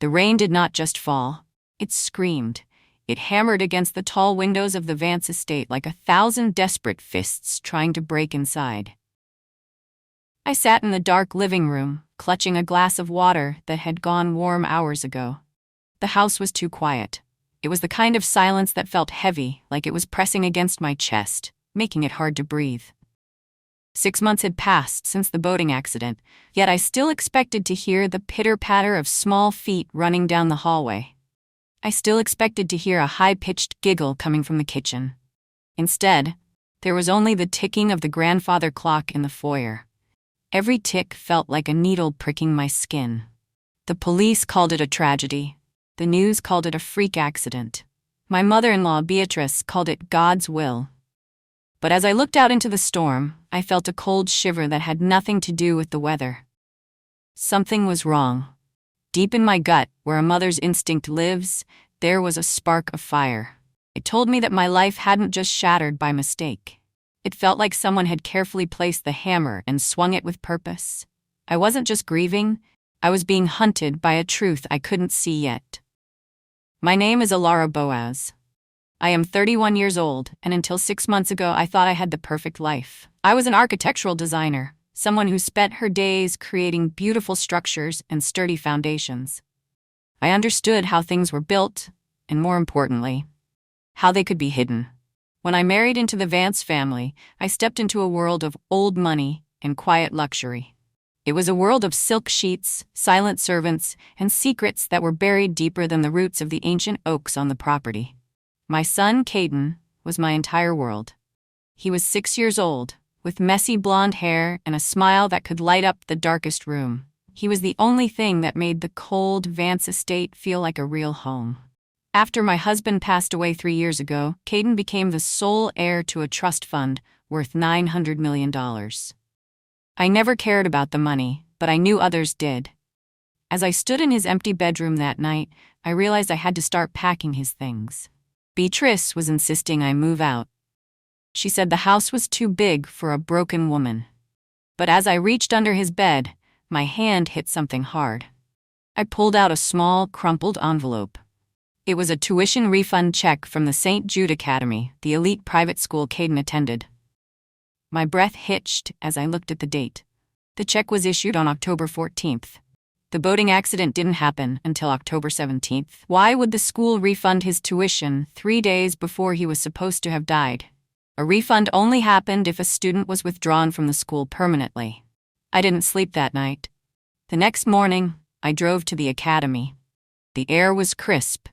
The rain did not just fall. It screamed. It hammered against the tall windows of the Vance estate like 1,000 desperate fists trying to break inside. I sat in the dark living room, clutching a glass of water that had gone warm hours ago. The house was too quiet. It was the kind of silence that felt heavy, like it was pressing against my chest, making it hard to breathe. 6 months had passed since the boating accident, yet I still expected to hear the pitter-patter of small feet running down the hallway. I still expected to hear a high-pitched giggle coming from the kitchen. Instead, there was only the ticking of the grandfather clock in the foyer. Every tick felt like a needle pricking my skin. The police called it a tragedy. The news called it a freak accident. My mother-in-law, Beatrice, called it God's will. But as I looked out into the storm, I felt a cold shiver that had nothing to do with the weather. Something was wrong. Deep in my gut, where a mother's instinct lives, there was a spark of fire. It told me that my life hadn't just shattered by mistake. It felt like someone had carefully placed the hammer and swung it with purpose. I wasn't just grieving, I was being hunted by a truth I couldn't see yet. My name is Elara Boaz. I am 31 years old, and until 6 months ago I thought I had the perfect life. I was an architectural designer, someone who spent her days creating beautiful structures and sturdy foundations. I understood how things were built, and more importantly, how they could be hidden. When I married into the Vance family, I stepped into a world of old money and quiet luxury. It was a world of silk sheets, silent servants, and secrets that were buried deeper than the roots of the ancient oaks on the property. My son, Kayden, was my entire world. He was 6 years old, with messy blonde hair and a smile that could light up the darkest room. He was the only thing that made the cold Vance estate feel like a real home. After my husband passed away 3 years ago, Kayden became the sole heir to a trust fund worth $900 million. I never cared about the money, but I knew others did. As I stood in his empty bedroom that night, I realized I had to start packing his things. Beatrice was insisting I move out. She said the house was too big for a broken woman. But as I reached under his bed, my hand hit something hard. I pulled out a small, crumpled envelope. It was a tuition refund check from the St. Jude Academy, the elite private school Kayden attended. My breath hitched as I looked at the date. The check was issued on October 14th. The boating accident didn't happen until October 17th. Why would the school refund his tuition 3 days before he was supposed to have died? A refund only happened if a student was withdrawn from the school permanently. I didn't sleep that night. The next morning, I drove to the academy. The air was crisp,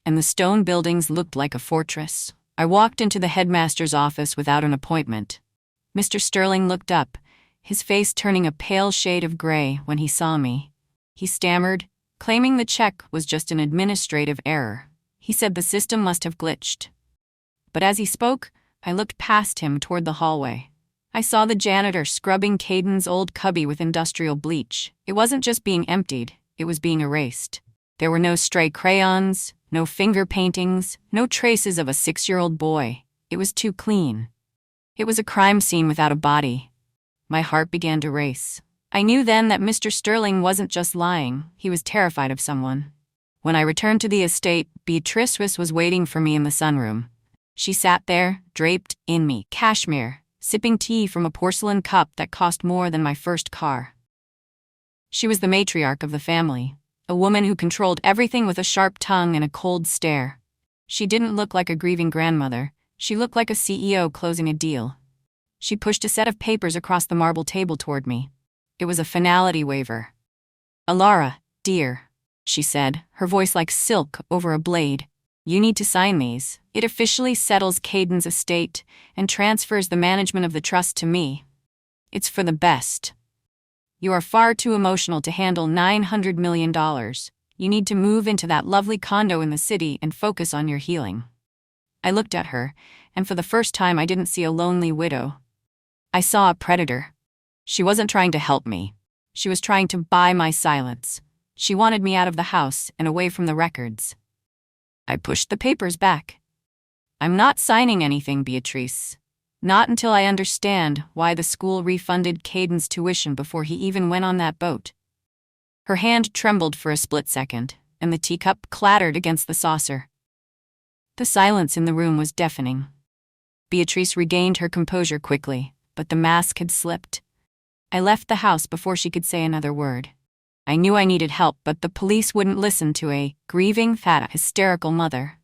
and the stone buildings looked like a fortress. I walked into the headmaster's office without an appointment. Mr. Sterling looked up, his face turning a pale shade of gray when he saw me. He stammered, claiming the check was just an administrative error. He said the system must have glitched. But as he spoke, I looked past him toward the hallway. I saw the janitor scrubbing Kayden's old cubby with industrial bleach. It wasn't just being emptied, it was being erased. There were no stray crayons, no finger paintings, no traces of a 6-year-old boy. It was too clean. It was a crime scene without a body. My heart began to race. I knew then that Mr. Sterling wasn't just lying, he was terrified of someone. When I returned to the estate, Beatrice was waiting for me in the sunroom. She sat there, draped in me, cashmere, sipping tea from a porcelain cup that cost more than my first car. She was the matriarch of the family, a woman who controlled everything with a sharp tongue and a cold stare. She didn't look like a grieving grandmother, she looked like a CEO closing a deal. She pushed a set of papers across the marble table toward me. It was a finality waiver. "Elara, dear," she said, her voice like silk over a blade. "You need to sign these. It officially settles Kayden's estate and transfers the management of the trust to me. It's for the best. You are far too emotional to handle $900 million. You need to move into that lovely condo in the city and focus on your healing." I looked at her, and for the first time I didn't see a lonely widow. I saw a predator. She wasn't trying to help me. She was trying to buy my silence. She wanted me out of the house and away from the records. I pushed the papers back. "I'm not signing anything, Beatrice. Not until I understand why the school refunded Kayden's tuition before he even went on that boat." Her hand trembled for a split second. and the teacup clattered against the saucer. The silence in the room was deafening. Beatrice regained her composure quickly, but the mask had slipped. I left the house before she could say another word. I knew I needed help, but the police wouldn't listen to a grieving, fat, hysterical mother.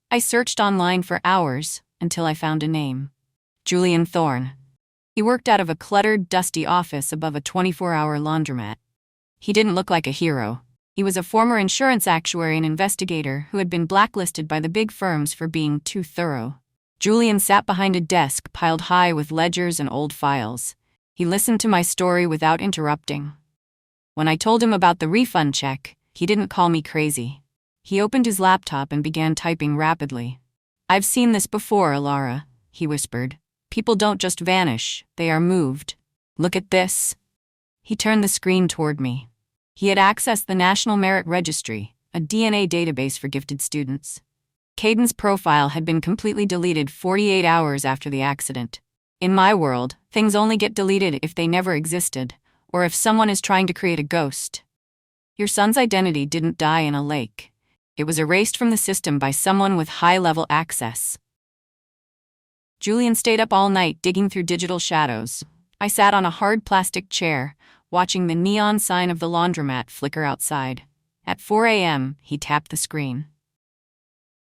I searched online for hours until I found a name. Julian Thorne. He worked out of a cluttered, dusty office above a 24-hour laundromat. He didn't look like a hero. He was a former insurance actuary and investigator who had been blacklisted by the big firms for being too thorough. Julian sat behind a desk piled high with ledgers and old files. He listened to my story without interrupting. When I told him about the refund check, he didn't call me crazy. He opened his laptop and began typing rapidly. "I've seen this before, Elara," he whispered. "People don't just vanish, they are moved. Look at this." He turned the screen toward me. He had accessed the National Merit Registry, a DNA database for gifted students. Kayden's profile had been completely deleted 48 hours after the accident. In my world, things only get deleted if they never existed, or if someone is trying to create a ghost. Your son's identity didn't die in a lake. It was erased from the system by someone with high-level access. Julian stayed up all night digging through digital shadows. I sat on a hard plastic chair, watching the neon sign of the laundromat flicker outside. At 4 a.m., he tapped the screen.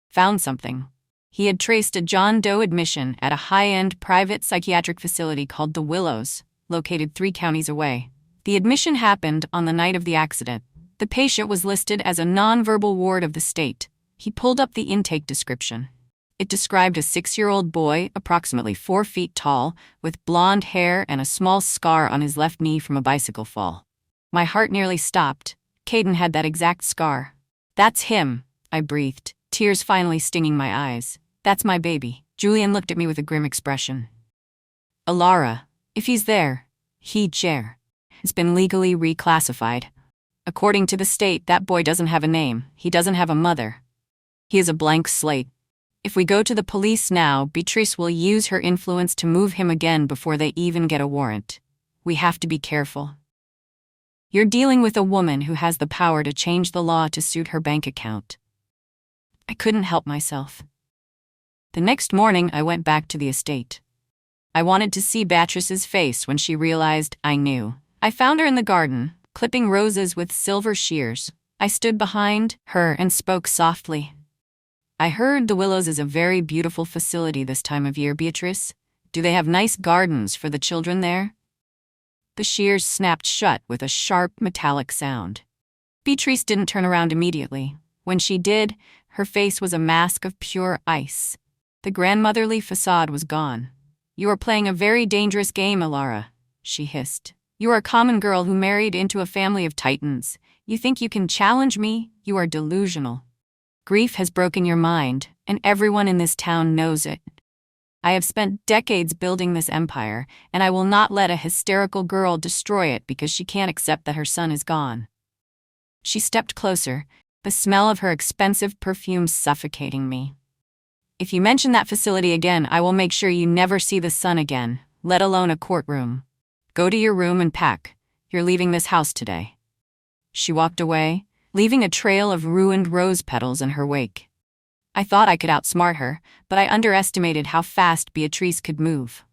Found something. He had traced a John Doe admission at a high-end private psychiatric facility called The Willows, located 3 counties away. The admission happened on the night of the accident. The patient was listed as a nonverbal ward of the state. He pulled up the intake description. It described a 6-year-old boy, approximately 4 feet tall, with blonde hair and a small scar on his left knee from a bicycle fall. My heart nearly stopped. Kayden had that exact scar. "That's him," I breathed, tears finally stinging my eyes. "That's my baby." Julian looked at me with a grim expression. "Elara, if he's there, he'd share. It's been legally reclassified. According to the state, that boy doesn't have a name. He doesn't have a mother. He is a blank slate. If we go to the police now, Beatrice will use her influence to move him again before they even get a warrant. We have to be careful. You're dealing with a woman who has the power to change the law to suit her bank account." I couldn't help myself. The next morning, I went back to the estate. I wanted to see Beatrice's face when she realized I knew. I found her in the garden, clipping roses with silver shears. I stood behind her and spoke softly. "I heard the Willows is a very beautiful facility this time of year, Beatrice. Do they have nice gardens for the children there?" The shears snapped shut with a sharp, metallic sound. Beatrice didn't turn around immediately. When she did, her face was a mask of pure ice. The grandmotherly facade was gone. "You are playing a very dangerous game, Elara," she hissed. "You are a common girl who married into a family of titans. You think you can challenge me? You are delusional. Grief has broken your mind, and everyone in this town knows it. I have spent decades building this empire, and I will not let a hysterical girl destroy it because she can't accept that her son is gone." She stepped closer, the smell of her expensive perfume suffocating me. "If you mention that facility again, I will make sure you never see the sun again, let alone a courtroom. Go to your room and pack. You're leaving this house today." She walked away, leaving a trail of ruined rose petals in her wake. I thought I could outsmart her, but I underestimated how fast Beatrice could move.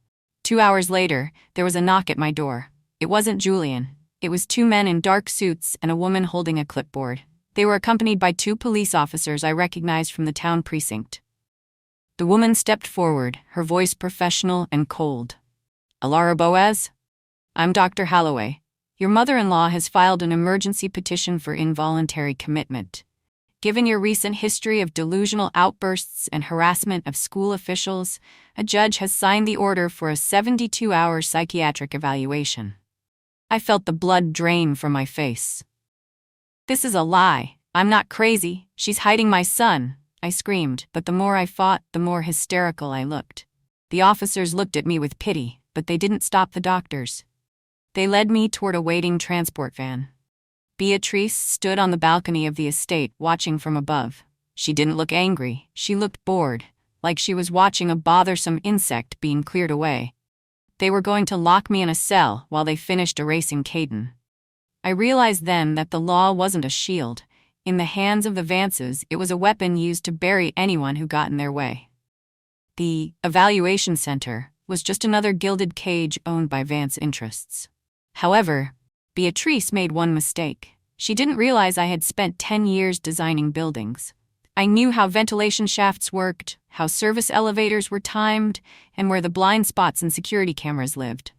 2 hours later, there was a knock at my door. It wasn't Julian. It was 2 men in dark suits and a woman holding a clipboard. They were accompanied by 2 police officers I recognized from the town precinct. The woman stepped forward, her voice professional and cold. "Elara Boaz? I'm Dr. Holloway. Your mother-in-law has filed an emergency petition for involuntary commitment. Given your recent history of delusional outbursts and harassment of school officials, a judge has signed the order for a 72-hour psychiatric evaluation." I felt the blood drain from my face. "This is a lie. I'm not crazy. She's hiding my son," I screamed, but the more I fought, the more hysterical I looked. The officers looked at me with pity, but they didn't stop the doctors. They led me toward a waiting transport van. Beatrice stood on the balcony of the estate, watching from above. She didn't look angry. She looked bored, like she was watching a bothersome insect being cleared away. They were going to lock me in a cell while they finished erasing Kayden. I realized then that the law wasn't a shield. In the hands of the Vances, it was a weapon used to bury anyone who got in their way. The evaluation center was just another gilded cage owned by Vance interests. However, Beatrice made one mistake. She didn't realize I had spent 10 years designing buildings. I knew how ventilation shafts worked, how service elevators were timed, and where the blind spots and security cameras lived.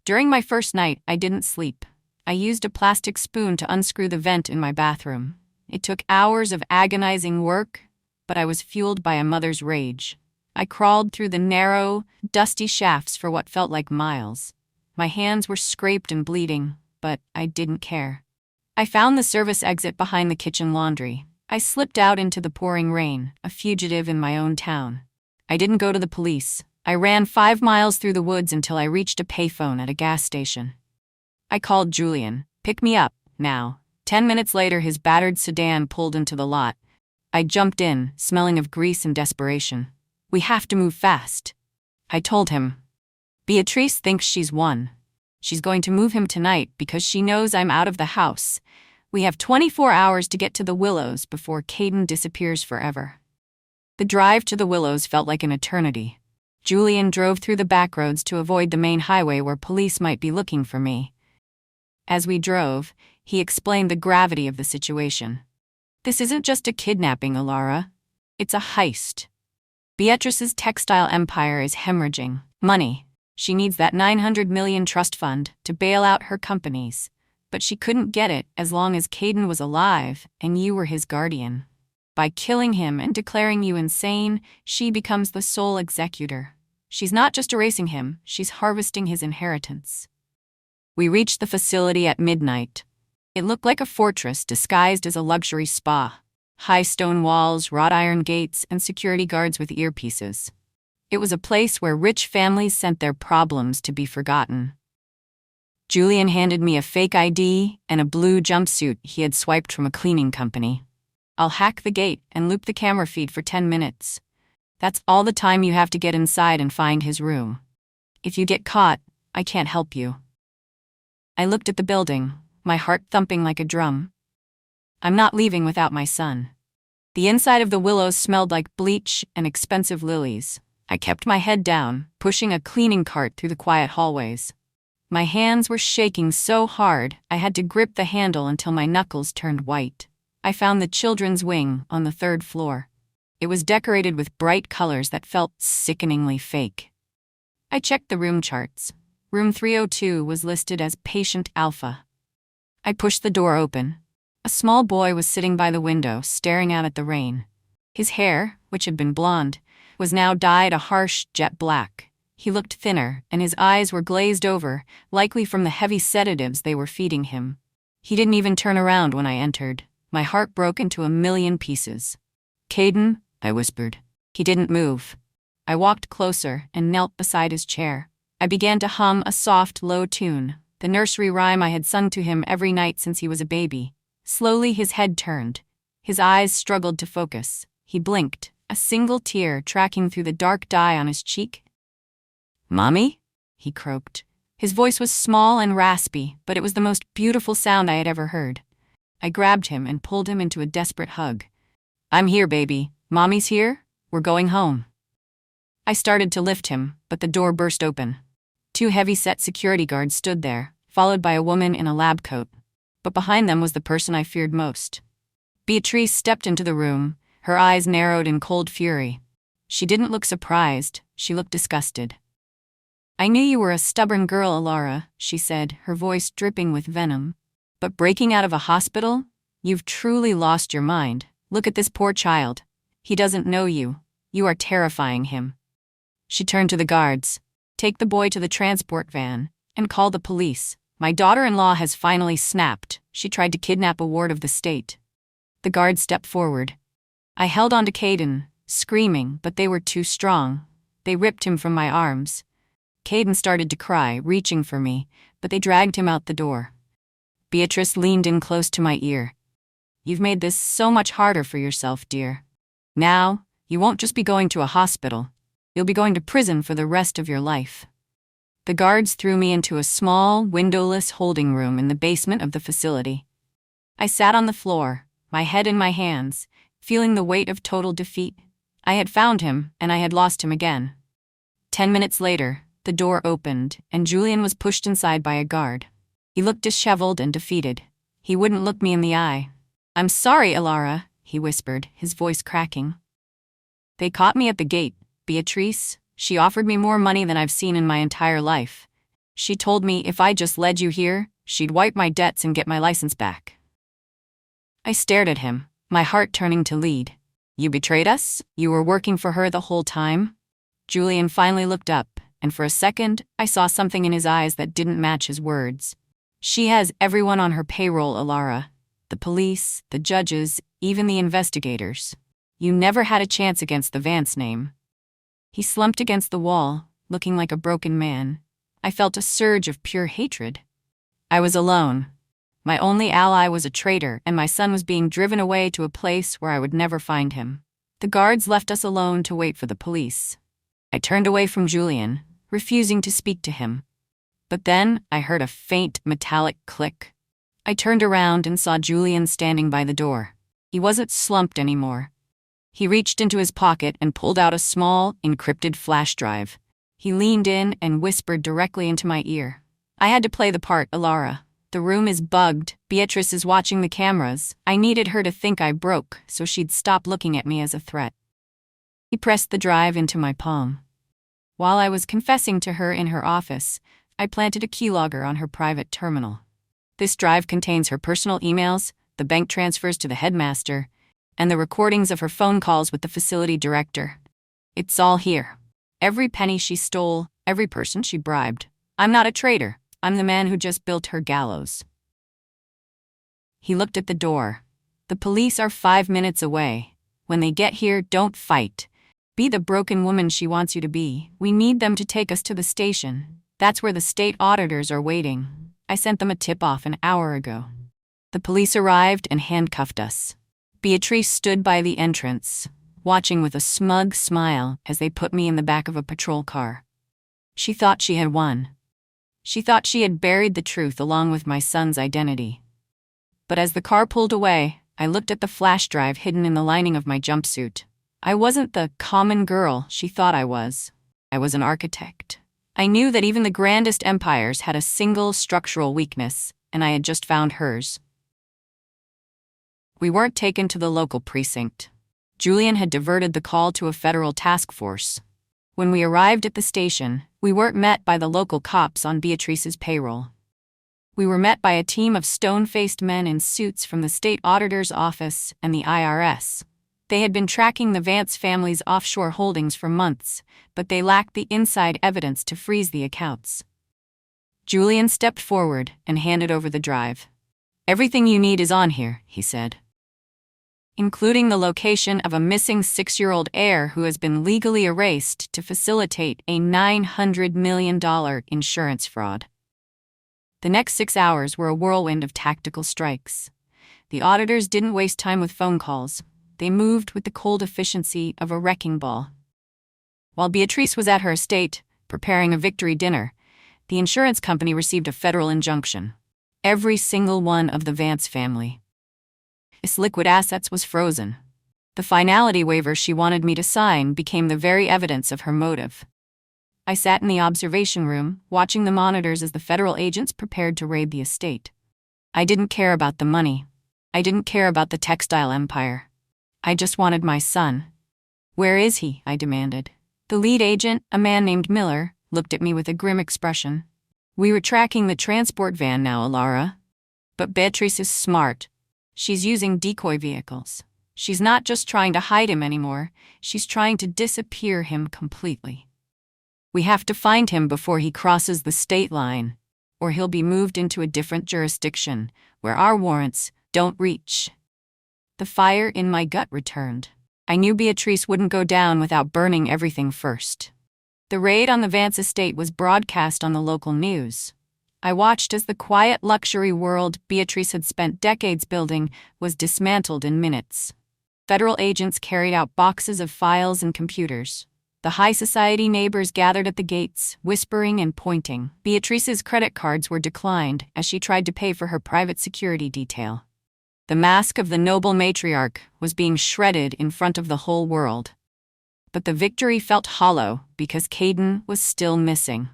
During my first night, I didn't sleep. I used a plastic spoon to unscrew the vent in my bathroom. It took hours of agonizing work, but I was fueled by a mother's rage. I crawled through the narrow, dusty shafts for what felt like miles. My hands were scraped and bleeding, but I didn't care. I found the service exit behind the kitchen laundry. I slipped out into the pouring rain, a fugitive in my own town. I didn't go to the police. I ran 5 miles through the woods until I reached a payphone at a gas station. I called Julian. "Pick me up, now." 10 minutes later, his battered sedan pulled into the lot. I jumped in, smelling of grease and desperation. "We have to move fast," I told him. "Beatrice thinks she's won. She's going to move him tonight because she knows I'm out of the house. We have 24 hours to get to the Willows before Kayden disappears forever." The drive to the Willows felt like an eternity. Julian drove through the back roads to avoid the main highway where police might be looking for me. As we drove, he explained the gravity of the situation. "This isn't just a kidnapping, Elara. It's a heist. Beatrice's textile empire is hemorrhaging money. She needs that 900 million trust fund to bail out her companies. But she couldn't get it as long as Kayden was alive and you were his guardian. By killing him and declaring you insane, she becomes the sole executor. She's not just erasing him, she's harvesting his inheritance." We reached the facility at midnight. It looked like a fortress disguised as a luxury spa. High stone walls, wrought iron gates, and security guards with earpieces. It was a place where rich families sent their problems to be forgotten. Julian handed me a fake ID and a blue jumpsuit he had swiped from a cleaning company. "I'll hack the gate and loop the camera feed for 10 minutes. That's all the time you have to get inside and find his room. If you get caught, I can't help you." I looked at the building, my heart thumping like a drum. I'm not leaving without my son. The inside of the Willows smelled like bleach and expensive lilies. I kept my head down, pushing a cleaning cart through the quiet hallways. My hands were shaking so hard, I had to grip the handle until my knuckles turned white. I found the children's wing on the 3rd floor. It was decorated with bright colors that felt sickeningly fake. I checked the room charts. Room 302 was listed as Patient Alpha. I pushed the door open. A small boy was sitting by the window, staring out at the rain. His hair, which had been blonde, was now dyed a harsh jet black. He looked thinner, and his eyes were glazed over, likely from the heavy sedatives they were feeding him. He didn't even turn around when I entered. My heart broke into a million pieces. "Kayden," I whispered. He didn't move. I walked closer and knelt beside his chair. I began to hum a soft, low tune, the nursery rhyme I had sung to him every night since he was a baby. Slowly his head turned. His eyes struggled to focus. He blinked, a single tear tracking through the dark dye on his cheek. "Mommy?" he croaked. His voice was small and raspy, but it was the most beautiful sound I had ever heard. I grabbed him and pulled him into a desperate hug. "I'm here, baby. Mommy's here. We're going home." I started to lift him, but the door burst open. 2 heavy-set security guards stood there, followed by a woman in a lab coat. But behind them was the person I feared most. Beatrice stepped into the room, her eyes narrowed in cold fury. She didn't look surprised, she looked disgusted. "I knew you were a stubborn girl, Elara," she said, her voice dripping with venom. "But breaking out of a hospital? You've truly lost your mind. Look at this poor child. He doesn't know you. You are terrifying him." She turned to the guards. "Take the boy to the transport van, and call the police. My daughter-in-law has finally snapped. She tried to kidnap a ward of the state." The guards stepped forward. I held on to Kayden, screaming, but they were too strong. They ripped him from my arms. Kayden started to cry, reaching for me, but they dragged him out the door. Beatrice leaned in close to my ear. "You've made this so much harder for yourself, dear. Now, you won't just be going to a hospital. You'll be going to prison for the rest of your life." The guards threw me into a small, windowless holding room in the basement of the facility. I sat on the floor, my head in my hands, feeling the weight of total defeat. I had found him, and I had lost him again. 10 minutes later, the door opened, and Julian was pushed inside by a guard. He looked disheveled and defeated. He wouldn't look me in the eye. "I'm sorry, Elara," he whispered, his voice cracking. "They caught me at the gate. Beatrice, she offered me more money than I've seen in my entire life. She told me if I just led you here, she'd wipe my debts and get my license back." I stared at him, my heart turning to lead. "You betrayed us? You were working for her the whole time?" Julian finally looked up, and for a second, I saw something in his eyes that didn't match his words. "She has everyone on her payroll, Elara. The police, the judges, even the investigators. You never had a chance against the Vance name." He slumped against the wall, looking like a broken man. I felt a surge of pure hatred. I was alone. My only ally was a traitor, and my son was being driven away to a place where I would never find him. The guards left us alone to wait for the police. I turned away from Julian, refusing to speak to him. But then I heard a faint metallic click. I turned around and saw Julian standing by the door. He wasn't slumped anymore. He reached into his pocket and pulled out a small, encrypted flash drive. He leaned in and whispered directly into my ear. "I had to play the part, Elara. The room is bugged. Beatrice is watching the cameras. I needed her to think I broke, so she'd stop looking at me as a threat." He pressed the drive into my palm. While I was confessing to her in her office, I planted a keylogger on her private terminal. This drive contains her personal emails, the bank transfers to the headmaster, and the recordings of her phone calls with the facility director. It's all here. Every penny she stole, every person she bribed. I'm not a traitor. I'm the man who just built her gallows. He looked at the door. "The police are 5 minutes away. When they get here, don't fight. Be the broken woman she wants you to be. We need them to take us to the station. That's where the state auditors are waiting. I sent them a tip-off an hour ago." The police arrived and handcuffed us. Beatrice stood by the entrance, watching with a smug smile as they put me in the back of a patrol car. She thought she had won. She thought she had buried the truth along with my son's identity. But as the car pulled away, I looked at the flash drive hidden in the lining of my jumpsuit. I wasn't the common girl she thought I was. I was an architect. I knew that even the grandest empires had a single structural weakness, and I had just found hers. We weren't taken to the local precinct. Julian had diverted the call to a federal task force. When we arrived at the station, we weren't met by the local cops on Beatrice's payroll. We were met by a team of stone-faced men in suits from the state auditor's office and the IRS. They had been tracking the Vance family's offshore holdings for months, but they lacked the inside evidence to freeze the accounts. Julian stepped forward and handed over the drive. "Everything you need is on here," he said, including the location of a missing 6-year-old heir who has been legally erased to facilitate a $900 million insurance fraud. The next 6 hours were a whirlwind of tactical strikes. The auditors didn't waste time with phone calls. They moved with the cold efficiency of a wrecking ball. While Beatrice was at her estate, preparing a victory dinner, the insurance company received a federal injunction. Every single one of the Vance family. Its liquid assets was frozen. The finality waiver she wanted me to sign became the very evidence of her motive. I sat in the observation room, watching the monitors as the federal agents prepared to raid the estate. I didn't care about the money. I didn't care about the textile empire. I just wanted my son. "Where is he?" I demanded. The lead agent, a man named Miller, looked at me with a grim expression. "We were tracking the transport van now, Elara. But Beatrice is smart. She's using decoy vehicles. She's not just trying to hide him anymore, she's trying to disappear him completely. We have to find him before he crosses the state line, or he'll be moved into a different jurisdiction, where our warrants don't reach." The fire in my gut returned. I knew Beatrice wouldn't go down without burning everything first. The raid on the Vance estate was broadcast on the local news. I watched as the quiet luxury world Beatrice had spent decades building was dismantled in minutes. Federal agents carried out boxes of files and computers. The high society neighbors gathered at the gates, whispering and pointing. Beatrice's credit cards were declined as she tried to pay for her private security detail. The mask of the noble matriarch was being shredded in front of the whole world. But the victory felt hollow because Kayden was still missing.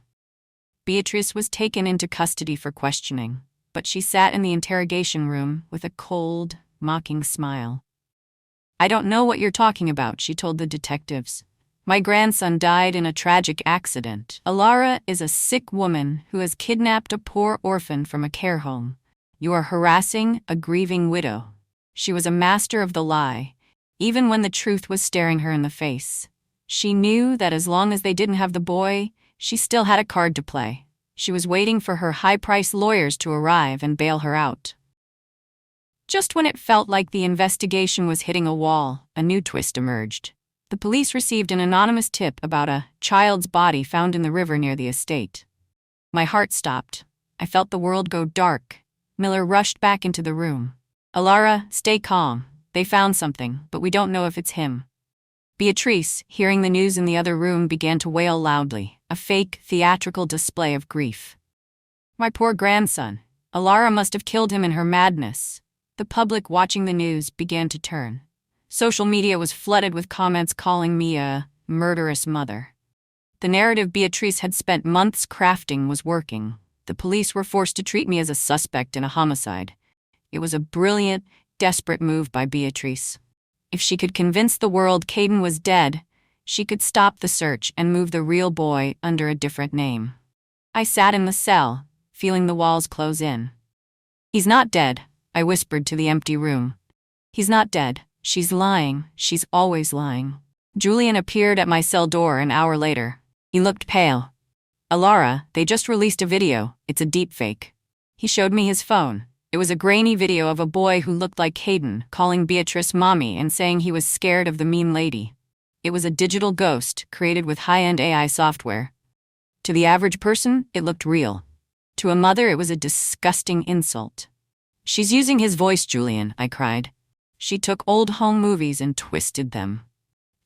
Beatrice was taken into custody for questioning, but she sat in the interrogation room with a cold, mocking smile. "I don't know what you're talking about," she told the detectives. "My grandson died in a tragic accident. Elara is a sick woman who has kidnapped a poor orphan from a care home. You are harassing a grieving widow." She was a master of the lie, even when the truth was staring her in the face. She knew that as long as they didn't have the boy, she still had a card to play. She was waiting for her high-priced lawyers to arrive and bail her out. Just when it felt like the investigation was hitting a wall, a new twist emerged. The police received an anonymous tip about a child's body found in the river near the estate. My heart stopped. I felt the world go dark. Miller rushed back into the room. "Elara, stay calm. They found something, but we don't know if it's him." Beatrice, hearing the news in the other room, began to wail loudly, a fake, theatrical display of grief. "My poor grandson. Elara must have killed him in her madness." The public watching the news began to turn. Social media was flooded with comments calling me a murderous mother. The narrative Beatrice had spent months crafting was working. The police were forced to treat me as a suspect in a homicide. It was a brilliant, desperate move by Beatrice. If she could convince the world Kayden was dead, she could stop the search and move the real boy under a different name. I sat in the cell, feeling the walls close in. "He's not dead," I whispered to the empty room. "He's not dead. She's lying. She's always lying." Julian appeared at my cell door an hour later. He looked pale. "Elara, they just released a video. It's a deepfake." He showed me his phone. It was a grainy video of a boy who looked like Kayden, calling Beatrice mommy and saying he was scared of the mean lady. It was a digital ghost created with high-end AI software. To the average person, it looked real. To a mother, it was a disgusting insult. "She's using his voice, Julian," I cried. "She took old home movies and twisted them."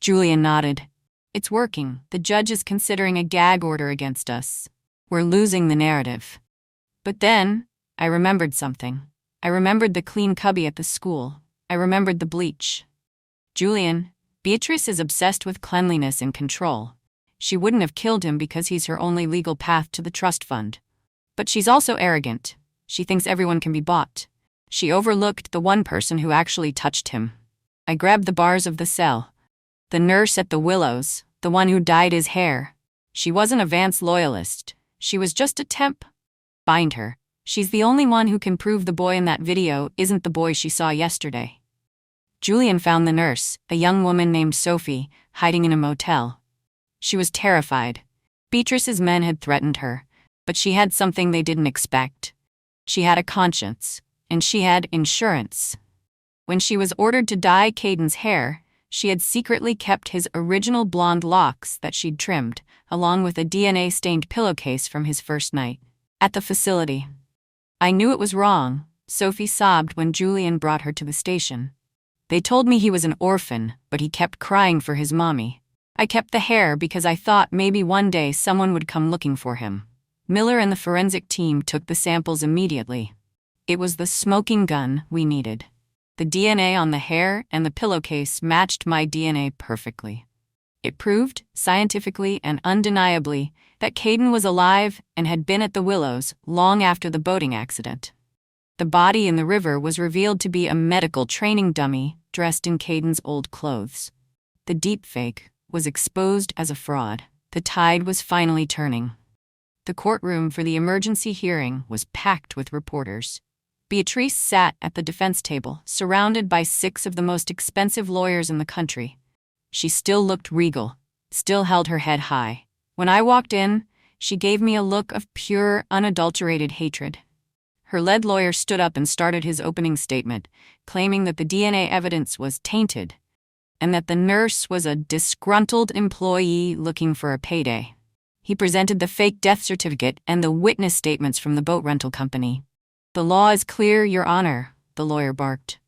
Julian nodded. "It's working. The judge is considering a gag order against us. We're losing the narrative." But then, I remembered something. I remembered the clean cubby at the school. I remembered the bleach. "Julian, Beatrice is obsessed with cleanliness and control. She wouldn't have killed him because he's her only legal path to the trust fund. But she's also arrogant. She thinks everyone can be bought. She overlooked the one person who actually touched him." I grabbed the bars of the cell. "The nurse at the Willows, the one who dyed his hair. She wasn't a Vance loyalist. She was just a temp. Bind her. She's the only one who can prove the boy in that video isn't the boy she saw yesterday." Julian found the nurse, a young woman named Sophie, hiding in a motel. She was terrified. Beatrice's men had threatened her, but she had something they didn't expect. She had a conscience, and she had insurance. When she was ordered to dye Kayden's hair, she had secretly kept his original blonde locks that she'd trimmed, along with a DNA-stained pillowcase from his first night at the facility. I knew it was wrong. Sophie sobbed when Julian brought her to the station. "They told me he was an orphan, but he kept crying for his mommy. I kept the hair because I thought maybe one day someone would come looking for him." Miller and the forensic team took the samples immediately. It was the smoking gun we needed. The DNA on the hair and the pillowcase matched my DNA perfectly. It proved, scientifically and undeniably, that Kayden was alive and had been at the Willows long after the boating accident. The body in the river was revealed to be a medical training dummy dressed in Kayden's old clothes. The deepfake was exposed as a fraud. The tide was finally turning. The courtroom for the emergency hearing was packed with reporters. Beatrice sat at the defense table, surrounded by 6 of the most expensive lawyers in the country. She still looked regal, still held her head high. When I walked in, she gave me a look of pure, unadulterated hatred. Her lead lawyer stood up and started his opening statement, claiming that the DNA evidence was tainted, and that the nurse was a disgruntled employee looking for a payday. He presented the fake death certificate and the witness statements from the boat rental company. "The law is clear, Your Honor," the lawyer barked.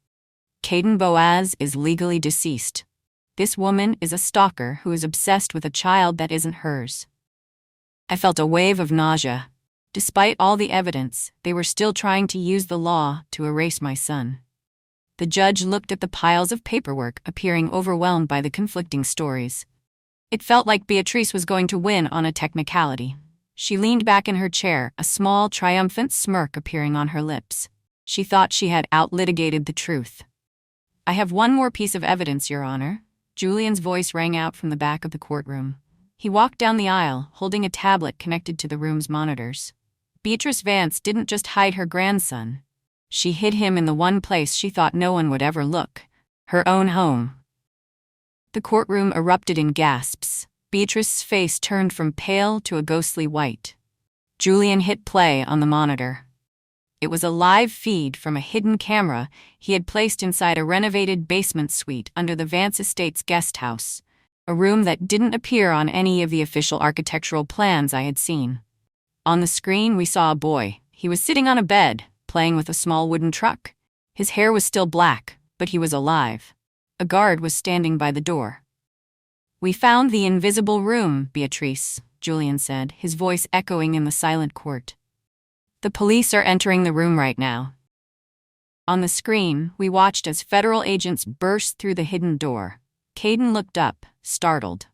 "Elara Boaz is legally deceased. This woman is a stalker who is obsessed with a child that isn't hers." I felt a wave of nausea. Despite all the evidence, they were still trying to use the law to erase my son. The judge looked at the piles of paperwork, appearing overwhelmed by the conflicting stories. It felt like Beatrice was going to win on a technicality. She leaned back in her chair, a small, triumphant smirk appearing on her lips. She thought she had outlitigated the truth. "I have one more piece of evidence, Your Honor." Julian's voice rang out from the back of the courtroom. He walked down the aisle, holding a tablet connected to the room's monitors. Beatrice Vance didn't just hide her grandson. She hid him in the one place she thought no one would ever look: her own home. The courtroom erupted in gasps. Beatrice's face turned from pale to a ghostly white. Julian hit play on the monitor. It was a live feed from a hidden camera he had placed inside a renovated basement suite under the Vance estate's guest house, a room that didn't appear on any of the official architectural plans I had seen. On the screen, we saw a boy. He was sitting on a bed, playing with a small wooden truck. His hair was still black, but he was alive. A guard was standing by the door. "We found the invisible room, Beatrice," Julian said, his voice echoing in the silent court. "The police are entering the room right now." On the screen, we watched as federal agents burst through the hidden door. Kayden looked up, startled.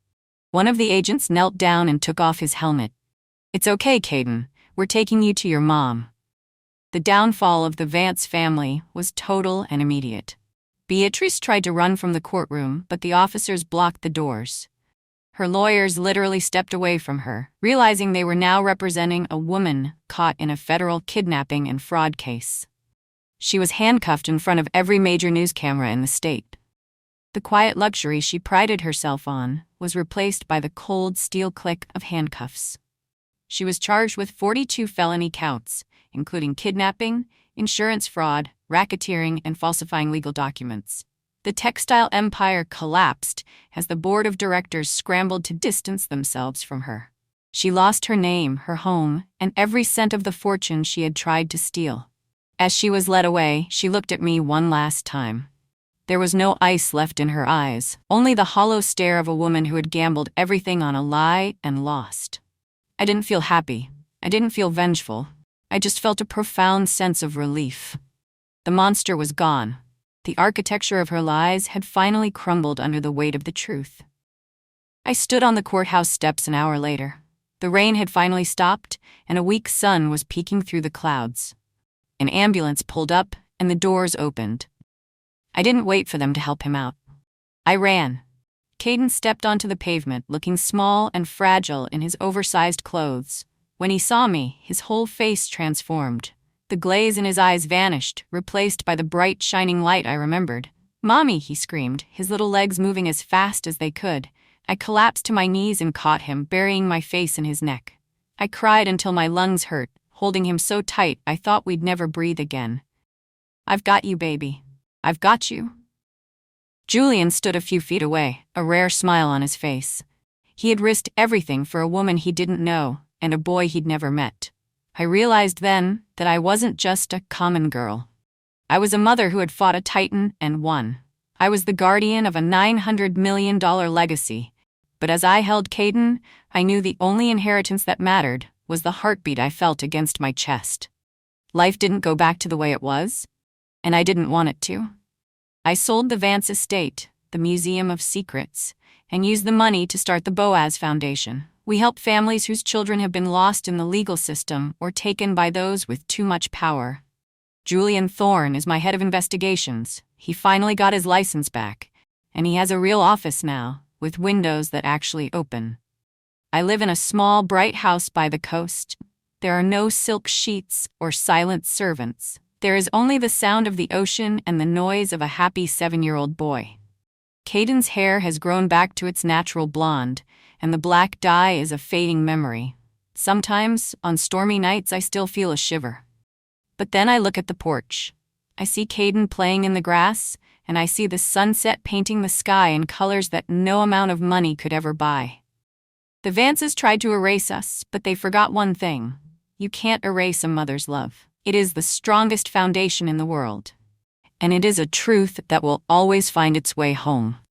One of the agents knelt down and took off his helmet. "It's okay, Kayden. We're taking you to your mom." The downfall of the Vance family was total and immediate. Beatrice tried to run from the courtroom, but the officers blocked the doors. Her lawyers literally stepped away from her, realizing they were now representing a woman caught in a federal kidnapping and fraud case. She was handcuffed in front of every major news camera in the state. The quiet luxury she prided herself on was replaced by the cold steel click of handcuffs. She was charged with 42 felony counts, including kidnapping, insurance fraud, racketeering, and falsifying legal documents. The textile empire collapsed as the board of directors scrambled to distance themselves from her. She lost her name, her home, and every cent of the fortune she had tried to steal. As she was led away, she looked at me one last time. There was no ice left in her eyes, only the hollow stare of a woman who had gambled everything on a lie and lost. I didn't feel happy. I didn't feel vengeful. I just felt a profound sense of relief. The monster was gone. The architecture of her lies had finally crumbled under the weight of the truth. I stood on the courthouse steps an hour later. The rain had finally stopped, and a weak sun was peeking through the clouds. An ambulance pulled up, and the doors opened. I didn't wait for them to help him out. I ran. Kayden stepped onto the pavement, looking small and fragile in his oversized clothes. When he saw me, his whole face transformed. The glaze in his eyes vanished, replaced by the bright, shining light I remembered. "Mommy," he screamed, his little legs moving as fast as they could. I collapsed to my knees and caught him, burying my face in his neck. I cried until my lungs hurt, holding him so tight I thought we'd never breathe again. "I've got you, baby. I've got you." Julian stood a few feet away, a rare smile on his face. He had risked everything for a woman he didn't know, and a boy he'd never met. I realized then that I wasn't just a common girl. I was a mother who had fought a titan and won. I was the guardian of a $900 million legacy. But as I held Kayden, I knew the only inheritance that mattered was the heartbeat I felt against my chest. Life didn't go back to the way it was, and I didn't want it to. I sold the Vance estate, the Museum of Secrets, and used the money to start the Boaz Foundation. We help families whose children have been lost in the legal system or taken by those with too much power. Julian Thorne is my head of investigations. He finally got his license back, and he has a real office now, with windows that actually open. I live in a small, bright house by the coast. There are no silk sheets or silent servants. There is only the sound of the ocean and the noise of a happy 7-year-old boy. Kayden's hair has grown back to its natural blonde, and the black dye is a fading memory. Sometimes, on stormy nights, I still feel a shiver. But then I look at the porch. I see Kayden playing in the grass, and I see the sunset painting the sky in colors that no amount of money could ever buy. The Vances tried to erase us, but they forgot one thing. You can't erase a mother's love. It is the strongest foundation in the world. And it is a truth that will always find its way home.